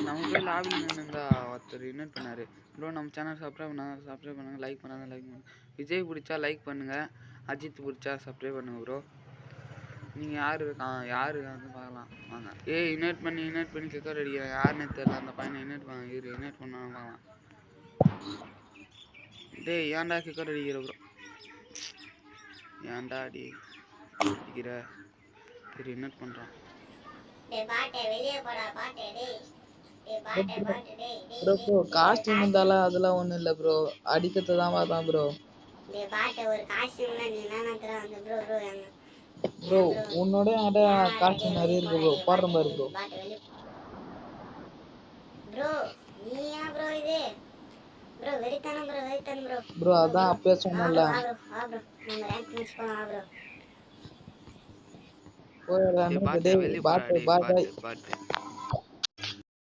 நம்ம போய் லாபியில் நின்றுந்தா ஒருத்தர் இன்வைட் பண்ணார். ப்ரோ நம்ம சேனல் சப்ஸ்கிரைப் பண்ணுங்கள், லைக் பண்ணாங்க லைக் பண்ணுங்கள். விஜய் பிடிச்சா லைக் பண்ணுங்கள், அஜித் பிடிச்சா சப்ஸ்கிரைப் பண்ணுங்கள் ப்ரோ. நீங்கள் யார் வந்து பார்க்கலாம் வாங்க. இன்வைட் பண்ணி கிக்கர் அடிக்கிறேன். யாருன்னு தெரியல அந்த பையனை இன்வைட் பண்ணாலும் பார்க்கலாம். டேய் ஏன்டா கிக்கர் அடிக்கிற ப்ரோ? ஏன்டா அடிக்கிற? சரி இன்வைட் பண்ணுறான். ப்ரோ காஸ்டியூம் இருந்தாலும் அதெல்லாம் ஒண்ணும் இல்ல ப்ரோ, அடிக்கிறது தான் வாதான் ப்ரோ. ப்ரோ உன்னோட அட காஸ்டியூம் நிறைய இருக்கு ப்ரோ, போடுற மாதிரி ப்ரோ. ப்ரோ அதான் அப்பயே சொன்னல. பாட்டு வெளியே போடாடி பாட்டு.